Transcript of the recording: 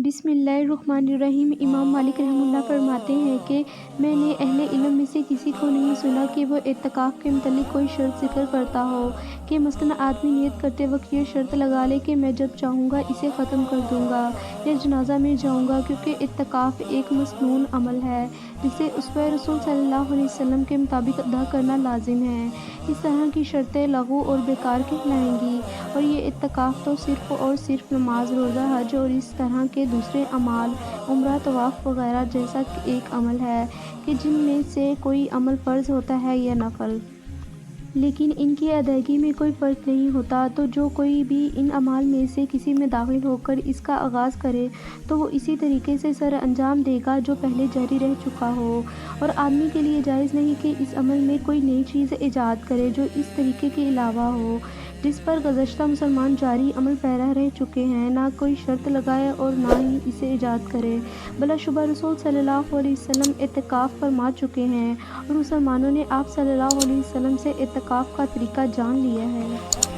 بسم اللہ الرحمن الرحیم۔ امام مالک رحمہ اللہ فرماتے ہیں کہ میں نے اہل علم میں سے کسی کو نہیں سنا کہ وہ اعتکاف کے متعلق کوئی شرط ذکر کرتا ہو کہ مثلاً آدمی نیت کرتے وقت یہ شرط لگا لے کہ میں جب چاہوں گا اسے ختم کر دوں گا یا جنازہ میں جاؤں گا، کیونکہ اعتکاف ایک مسنون عمل ہے جسے اسوہ رسول صلی اللہ علیہ وسلم کے مطابق ادا کرنا لازم ہے۔ اس طرح کی شرطیں لغو اور بیکار کہلائیں گی، اور یہ اعتکاف تو صرف اور صرف نماز، روزہ، حج اور اس طرح کے دوسرے اعمال، عمرہ، طواف وغیرہ جیسا ایک عمل ہے کہ جن میں سے کوئی عمل فرض ہوتا ہے یا نفل، لیکن ان کی ادائیگی میں کوئی فرق نہیں ہوتا۔ تو جو کوئی بھی ان اعمال میں سے کسی میں داخل ہو کر اس کا آغاز کرے تو وہ اسی طریقے سے سر انجام دے گا جو پہلے جاری رہ چکا ہو، اور آدمی کے لیے جائز نہیں کہ اس عمل میں کوئی نئی چیز ایجاد کرے جو اس طریقے کے علاوہ ہو جس پر گزشتہ مسلمان جاری عمل پیرا رہ چکے ہیں، نہ کوئی شرط لگائے اور نہ ہی اسے ایجاد کرے۔ بلا شبہ رسول صلی اللہ علیہ وسلم اعتکاف فرما چکے ہیں اور مسلمانوں نے آپ صلی اللہ علیہ وسلم سے اعتکاف کا طریقہ جان لیا ہے۔